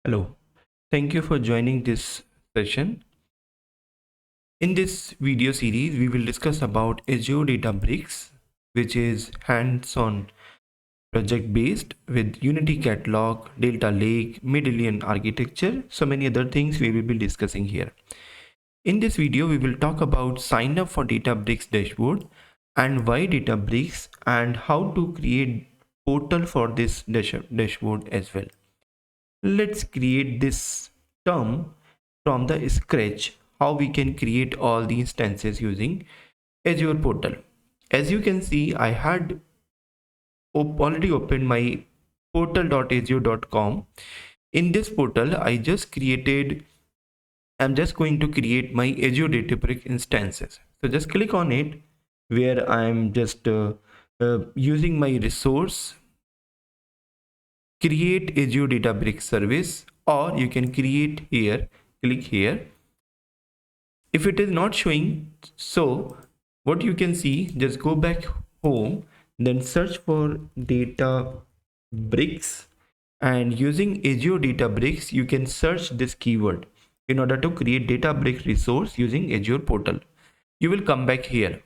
Hello, thank you for joining this session. In this video series, we will discuss about Azure Databricks, which is hands-on project based with Unity Catalog, Delta Lake, Medallion architecture, so many other things we will be discussing here. In this video, we will talk about sign up for Databricks dashboard and why Databricks and how to create portal for this dashboard as well. Let's create this term from the scratch, how we can create all the instances using Azure portal. As you can see, I had already opened my portal.azure.com. In this portal, I'm just going to create my Azure Databricks instances. So just click on it where I'm just using my resource, create Azure Databricks service, or you can create here, click here. If it is not showing, so what you can see, just go back home, then search for Databricks, and using Azure Databricks, you can search this keyword in order to create Databricks resource using Azure portal. You will come back here.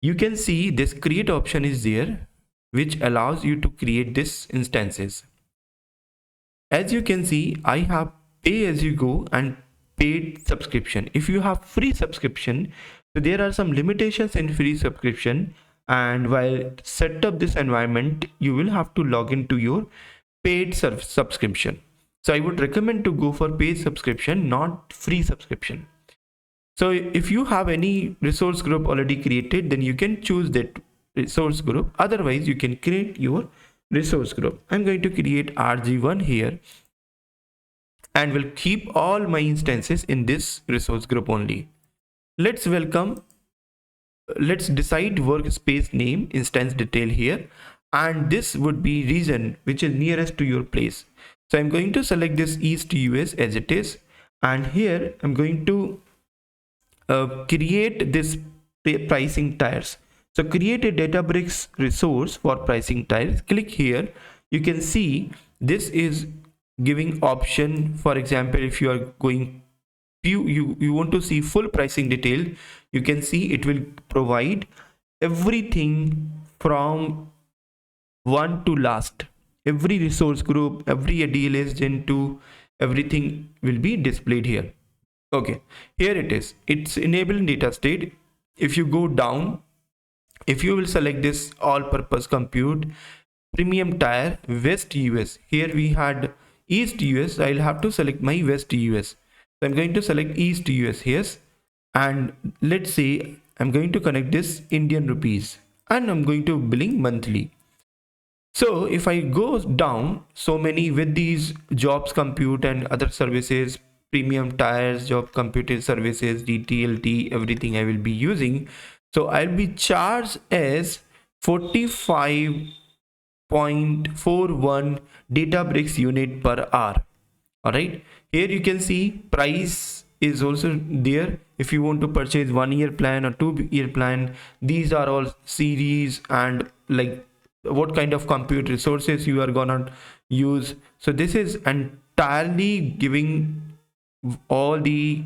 You can see this create option is there, which allows you to create this instances. As you can see, I have pay as you go and paid subscription. If you have free subscription, so there are some limitations in free subscription, and while set up this environment, you will have to log into your paid subscription. So I would recommend to go for paid subscription, not free subscription. So if you have any resource group already created, then you can choose that resource group. Otherwise, you can create your resource group. I'm going to create RG1 here and will keep all my instances in this resource group only. Let's decide workspace name, instance detail here, and this would be region which is nearest to your place. So I'm going to select this East US as it is, and here I'm going to create this pricing tiers. So create a Databricks resource for pricing tiers. Click here. You can see this is giving option. For example, if you are going you want to see full pricing detail, you can see it will provide everything from one to last. Every resource group, every ADLS Gen 2, everything will be displayed here. Okay, here it is. It's enabling data state. If you go down, if you will select this all purpose compute premium tier West US, here we had East US. I'll have to select my West US. So I'm going to select East US here, and let's say I'm going to connect this Indian rupees, and I'm going to billing monthly. So if I go down, so many with these jobs compute and other services, premium tires, job computing services, DTLT, everything I will be using. So I'll be charged as 45.41 Databricks unit per hour. All right. Here you can see price is also there. If you want to purchase 1 year plan or 2 year plan, these are all series and like what kind of compute resources you are gonna use. So this is entirely giving all the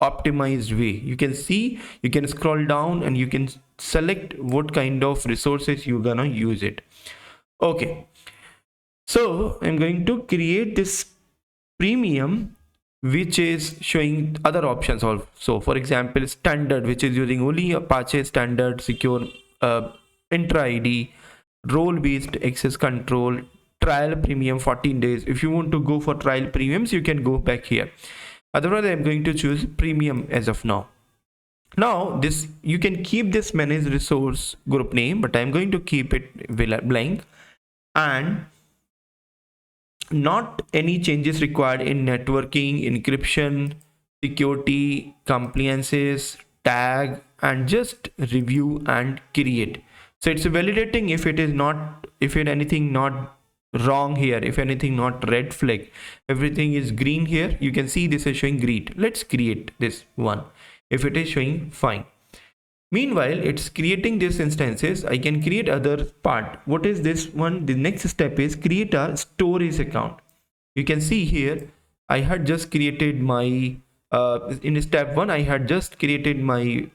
optimized way. You can see, you can scroll down and you can select what kind of resources you're gonna use it. Okay, so I'm going to create this premium which is showing other options also. For example, standard, which is using only Apache standard secure intra ID, role based access control, trial premium 14 days. If you want to go for trial premiums, you can go back here. Otherwise, I'm going to choose premium as of now. Now this, you can keep this manage resource group name, but I'm going to keep it blank, and not any changes required in networking, encryption, security, compliances, tag, and just review and create. So it's validating if it is not, if it anything not wrong here, if anything not red flag, everything is green here. You can see this is showing green. Let's create this one. If it is showing fine, meanwhile it's creating these instances, I can create other part. What is this one? The next step is create a storage account. You can see here I had just created my in step 1 I had just created my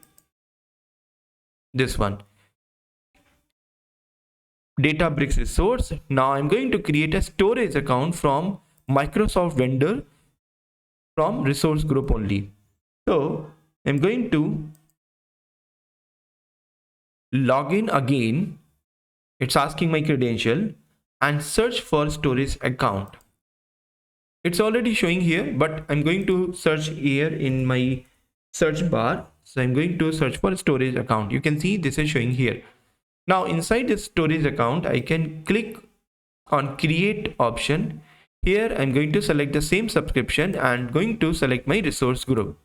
this one Databricks resource. Now I'm going to create a storage account from Microsoft vendor from resource group only. So I'm going to log in again. It's asking my credential and search for storage account. It's already showing here, but I'm going to search here in my search bar. So I'm going to search for storage account. You can see this is showing here. Now inside this storage account, I can click on create option. Here I'm going to select the same subscription and going to select my resource group.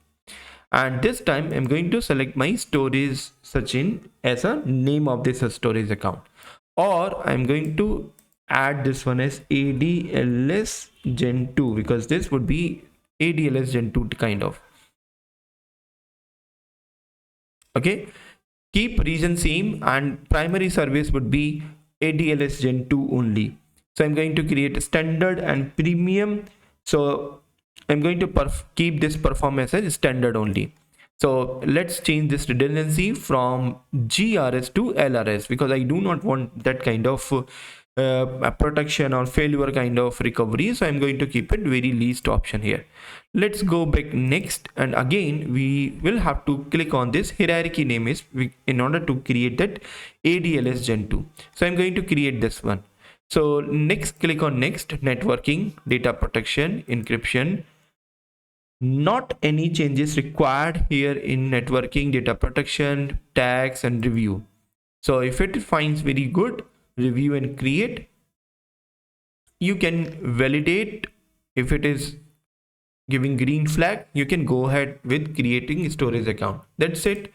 And this time I'm going to select my storage Sachin as a name of this storage account. Or I'm going to add this one as ADLS Gen 2 because this would be ADLS Gen 2 kind of. Okay, keep region same and primary service would be ADLS Gen 2 only. So I'm going to create a standard and premium. So I'm going to keep this performance as standard only. So let's change this redundancy from GRS to LRS because I do not want that kind of protection or failure kind of recovery. So I'm going to keep it very least option here. Let's go back next, and again we will have to click on this hierarchy name is in order to create that ADLS Gen 2. So I'm going to create this one. So next, click on next, networking, data protection, encryption. Not any changes required here in networking, data protection, tags and review. So if it finds very good, review and create. You can validate. If it is giving green flag, you can go ahead with creating storage account. That's it.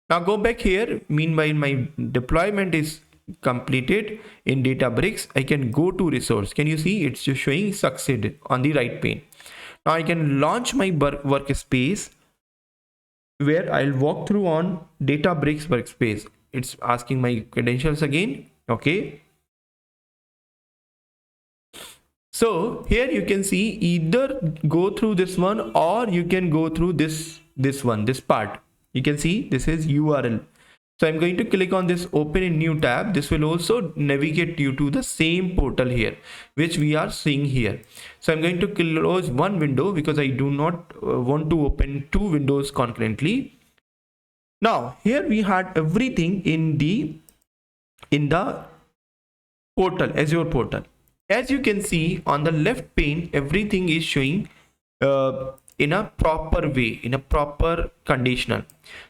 Now go back here. Meanwhile, my deployment is completed in Databricks. I can go to resource. Can you see it's just showing succeed on the right pane. Now I can launch my workspace where I'll walk through on Databricks workspace. It's asking my credentials again. Okay. So here you can see either go through this one or you can go through this part. You can see this is URL. So I'm going to click on this open in new tab. This will also navigate you to the same portal here, which we are seeing here. So I'm going to close one window because I do not want to open two windows concurrently. Now here we had everything in the portal, Azure portal. As you can see on the left pane, everything is showing in a proper way, in a proper conditional.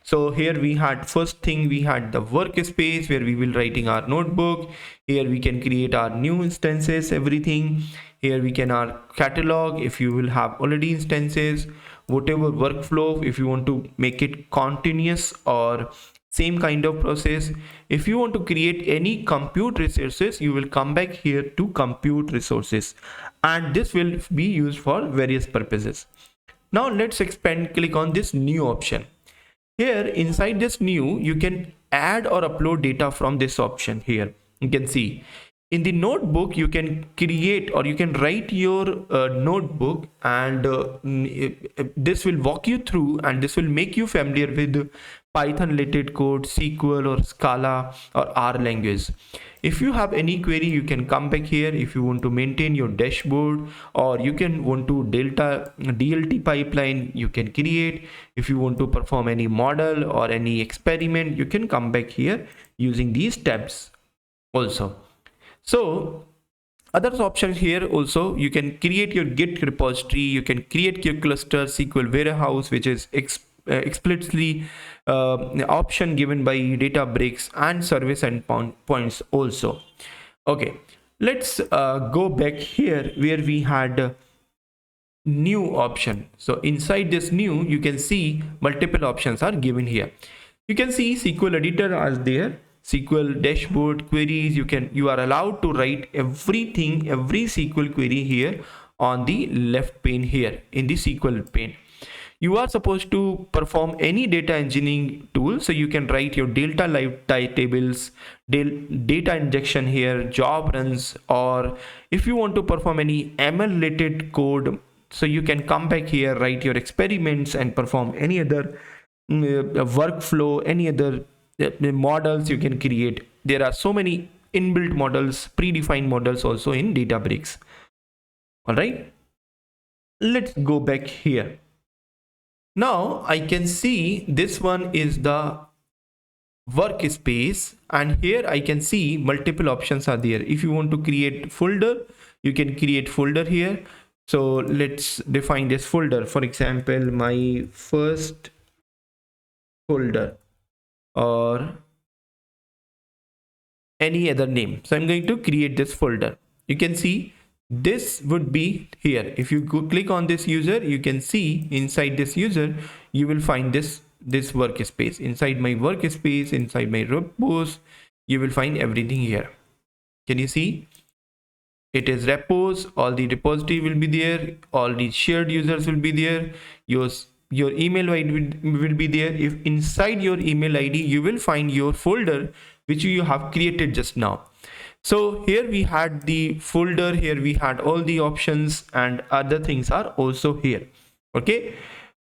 So here we had first thing, we had the workspace where we will writing our notebook. Here we can create our new instances, everything. Here we can our catalog if you will have already instances, whatever workflow, if you want to make it continuous or same kind of process. If you want to create any compute resources, you will come back here to compute resources, and this will be used for various purposes. Now let's expand, click on this new option. Here inside this new, you can add or upload data from this option. Here you can see in the notebook you can create or you can write your notebook, and this will walk you through and this will make you familiar with Python related code, SQL or Scala or R language. If you have any query, you can come back here. If you want to maintain your dashboard or you can want to DLT pipeline, you can create. If you want to perform any model or any experiment, you can come back here using these tabs also. So other options here also, you can create your Git repository, you can create your cluster SQL warehouse, which is explicitly option given by Databricks, and service endpoints also. Okay, let's go back here where we had new option. So inside this new, you can see multiple options are given here. You can see SQL editor as there, SQL dashboard queries. You are allowed to write everything, every SQL query here on the left pane here in the SQL pane. You are supposed to perform any data engineering tool, so you can write your delta live tables, data injection here, job runs, or if you want to perform any ML related code, so you can come back here, write your experiments and perform any other workflow, any other models you can create. There are so many inbuilt models, predefined models also in Databricks. All right, let's go back here. Now I can see this one is the workspace, and here I can see multiple options are there. If you want to create folder, you can create folder here. So let's define this folder. For example, my first folder or any other name. So I'm going to create this folder. You can see this would be here. If you go click on this user, you can see inside this user you will find this workspace. Inside my workspace, inside my repos, you will find everything here. Can you see? It is repos, all the repository will be there, all the shared users will be there, your email ID will be there. If inside your email ID you will find your folder which you have created just now. So here we had the folder, here we had all the options, and other things are also here. Okay,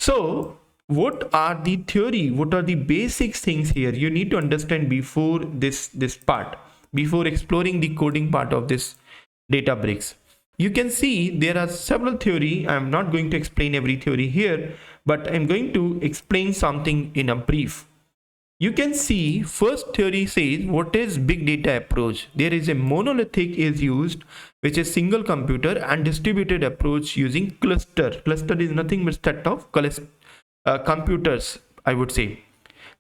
so what are the theory, what are the basics things here you need to understand before this part, before exploring the coding part of this Databricks. You can see there are several theory. I'm not going to explain every theory here, but I'm going to explain something in a brief. You can see first theory says what is big data approach. There is a monolithic is used, which is single computer, and distributed approach using cluster. Cluster is nothing but set of computers, I would say.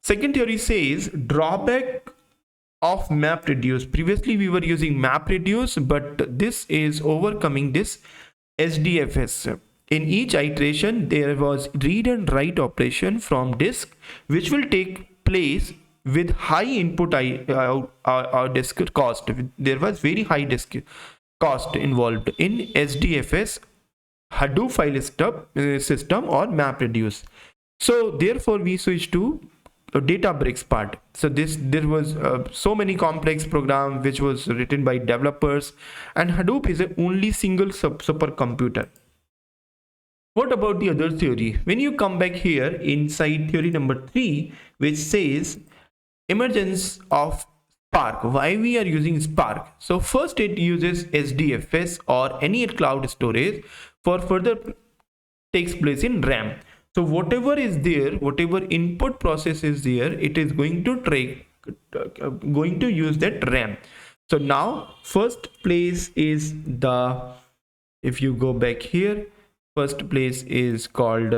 Second theory says drawback of MapReduce. Previously we were using MapReduce, but this is overcoming this SDFS. In each iteration there was read and write operation from disk, which will take place with high input disk cost. There was very high disk cost involved in SDFS, Hadoop file system or MapReduce. So therefore we switched to Databricks part. So there was so many complex program which was written by developers, and Hadoop is a only single supercomputer. What about the other theory? When you come back here inside theory number 3, which says emergence of Spark. Why we are using Spark? So first it uses SDFS or any cloud storage, for further takes place in RAM. So whatever is there, whatever input process is there, it is going to use that RAM. So now first place is the, if you go back here, first place is called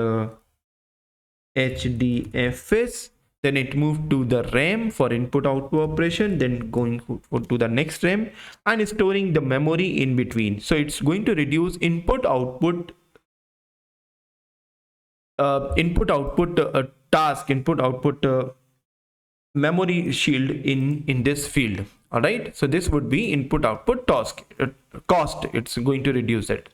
HDFS. Then it moved to the RAM for input output operation, then going to the next RAM and storing the memory in between. So it's going to reduce input output memory shield in this field. All right, so this would be input output cost. It's going to reduce it.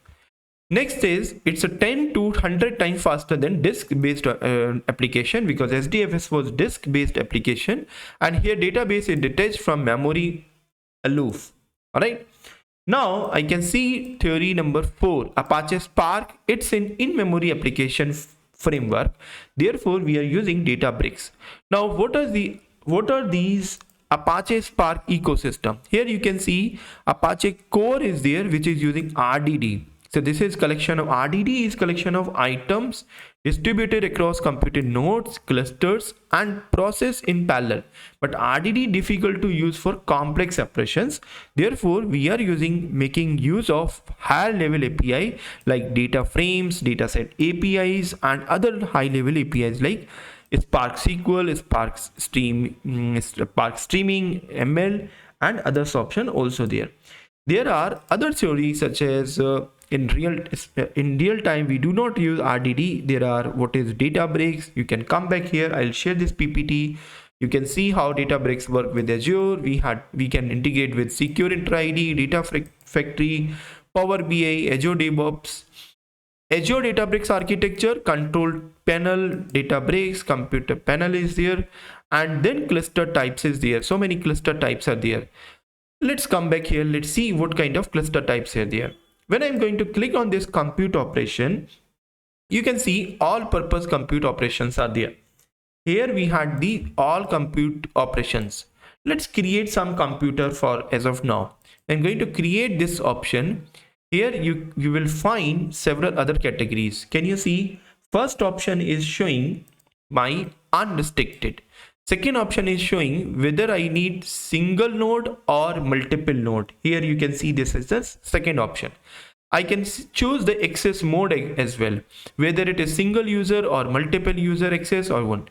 Next is it's a 10 to 100 times faster than disk based application, because SDFS was disk based application and here database is detached from memory aloof. All right, now I can see theory number 4, Apache Spark. It's an in-memory application framework, therefore we are using Databricks. Now what are these Apache Spark ecosystem? Here you can see Apache core is there, which is using RDD. So this is collection of RDD is collection of items distributed across computed nodes, clusters and process in parallel. But RDD difficult to use for complex operations. Therefore, we are making use of higher level API like data frames, dataset APIs and other high level APIs like Spark SQL, Spark Streaming, ML and others option also there. There are other theories such as in real time we do not use RDD. There are what is Databricks. You can come back here, I'll share this PPT. You can see how Databricks work with Azure. We can integrate with Secure Intra ID, Data Factory, Power BI, Azure DevOps, Azure Databricks architecture, control panel, Databricks, computer panel is there, and then cluster types is there. So many cluster types are there. Let's come back here. Let's see what kind of cluster types are there. When I'm going to click on this compute operation, you can see all purpose compute operations are there. Here we had the all compute operations. Let's create some computer for as of now. I'm going to create this option. Here you will find several other categories. Can you see? First option is showing my unrestricted. Second option is showing whether I need single node or multiple node. Here you can see this is the second option. I can choose the access mode as well, whether it is single user or multiple user access or one.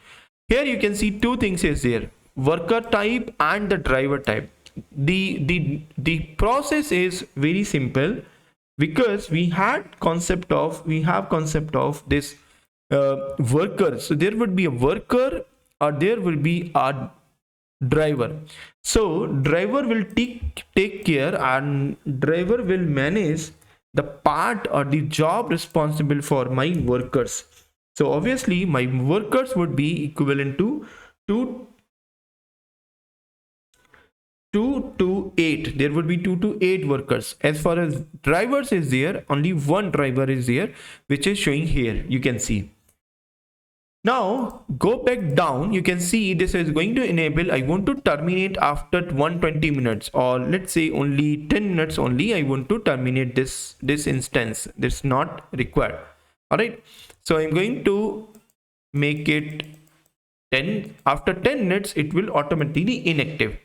Here you can see two things is there, worker type and the driver type. The process is very simple, because we have concept of this worker. So there would be a worker or there will be a driver. So driver will take care, and driver will manage the part or the job responsible for my workers. So obviously my workers would be equivalent to 2 to 8. There would be 2 to 8 workers. As far as drivers is there, only one driver is there, which is showing here. You can see. Now go back down. You can see this is going to enable. I want to terminate after 120 minutes, or let's say only 10 minutes only. I want to terminate this instance. This is not required. All right. So I'm going to make it 10. After 10 minutes, it will automatically inactive.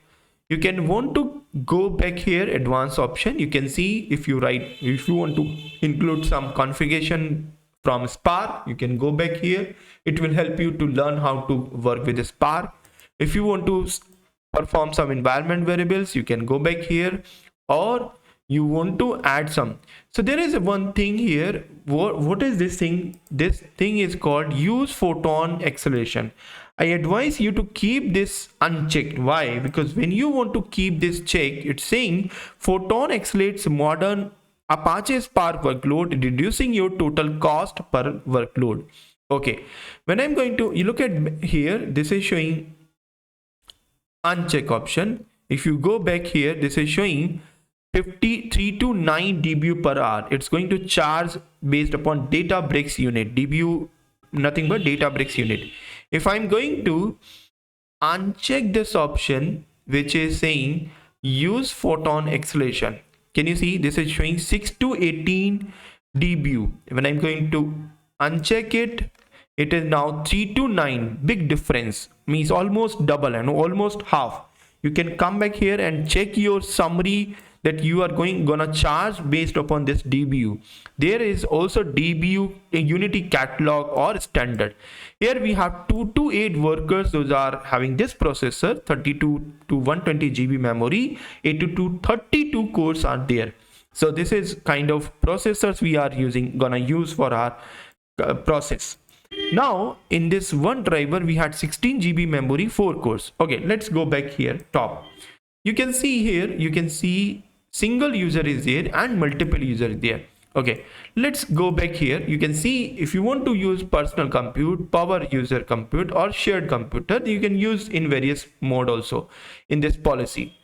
You can want to go back here, advanced option. You can see if you want to include some configuration from Spark, you can go back here. It will help you to learn how to work with Spark. If you want to perform some environment variables, you can go back here, or you want to add some. So there is one thing here. What is this thing? This thing is called use photon acceleration. I advise you to keep this unchecked. Why? Because when you want to keep this checked, it's saying photon accelerates modern Apache Spark workload, reducing your total cost per workload. Okay, when I'm going to, you look at here, this is showing uncheck option. If you go back here, this is showing 53 to 9 dBu per hour. It's going to charge based upon Databricks unit. dBu, nothing but Databricks unit. If I'm going to uncheck this option, which is saying use photon acceleration, can you see this is showing 6 to 18 dBu. When I'm going to uncheck it, it is now 3 to 9. Big difference, means almost double and almost half. You can come back here and check your summary that you are gonna charge based upon this dBu. There is also dBu Unity catalog or standard. Here we have 2 to 8 workers. Those are having this processor, 32 to 120 GB memory, 82 to 32 cores are there. So this is kind of processors we are gonna use for our process. Now in this one driver we had 16 GB memory, 4 cores. Okay, let's go back here top. You can see here, you can see single user is there and multiple user is there. Okay, let's go back here. You can see if you want to use personal compute, power user compute, or shared computer, you can use in various mode also in this policy.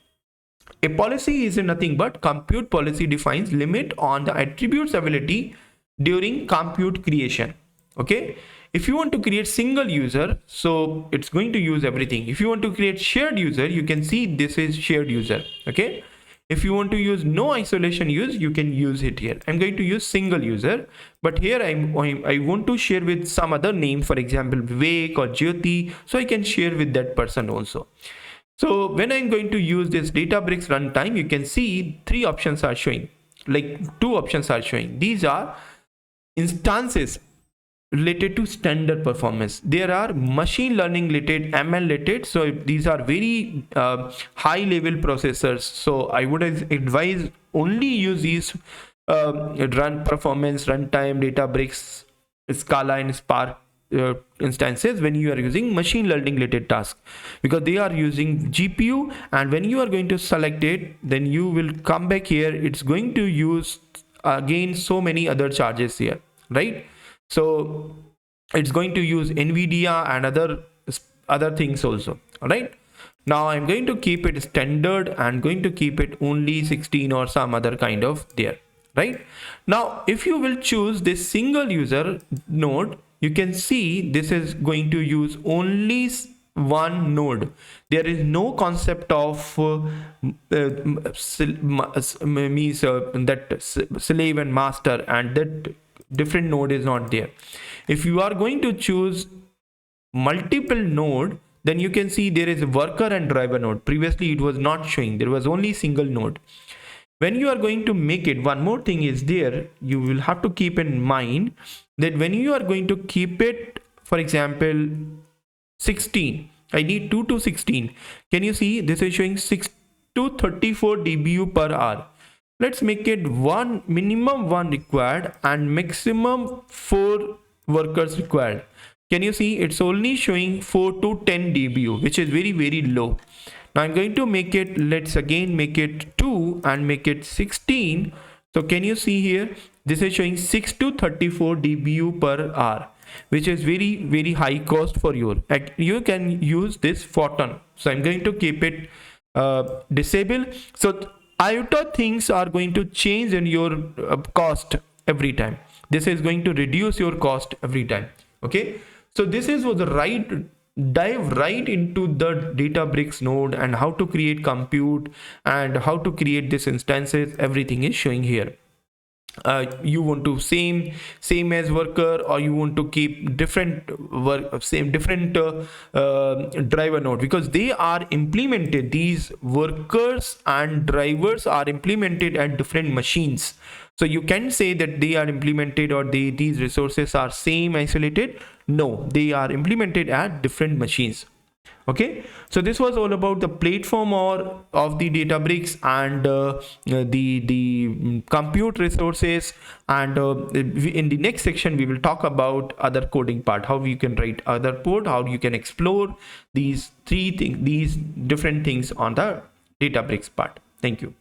A policy is nothing but compute policy defines limit on the attributes ability during compute creation. Okay, if you want to create single user, so it's going to use everything. If you want to create shared user, you can see this is shared user. Okay, if you want to use no isolation use, you can use it here. I'm going to use single user, but here I want to share with some other name, for example Vivek or Jyoti, so I can share with that person also. So when I'm going to use this Databricks runtime, you can see 3 options are showing, like 2 options are showing. These are instances related to standard performance. There are machine learning related, ML related. So these are very high level processors. So I would advise only use these runtime, Databricks, Scala and Spark instances when you are using machine learning related tasks, because they are using GPU, and when you are going to select it, then you will come back here. It's going to use again so many other charges here. right? So it's going to use NVIDIA and other things also. All right, now I'm going to keep it standard and going to keep it only 16 or some other kind of there, right? Now if you will choose this single user node, you can see this is going to use only one node. There is no concept of slave and master, and that different node is not there. If you are going to choose multiple node, then you can see there is a worker and driver node. Previously it was not showing, there was only single node. When you are going to make it, one more thing is there, you will have to keep in mind that when you are going to keep it, for example 16, I need 2 to 16, can you see this is showing 6 to 34 dbu per hour. Let's make it one minimum 1 required and maximum 4 workers required. Can you see it's only showing 4 to 10 dbu, which is very low. Now I'm going to make it, let's again make it 2 and make it 16. So can you see here, this is showing 6 to 34 dbu per hour, which is very high cost for you. You can use this photon. So I'm going to keep it disable. So iota things are going to change in your cost every time. This is going to reduce your cost every time. Okay, so this is the right dive right into the Databricks node and how to create compute and how to create this instances. Everything is showing here. You want to same as worker, or you want to keep different different driver node, because they are implemented, these workers and drivers are implemented at different machines. So you can say that they are implemented or these resources are same isolated. No, they are implemented at different machines. Okay, so this was all about the platform or of the Databricks and the compute resources, and in the next section we will talk about other coding part, how you can write other code, how you can explore these different things on the Databricks part. Thank you.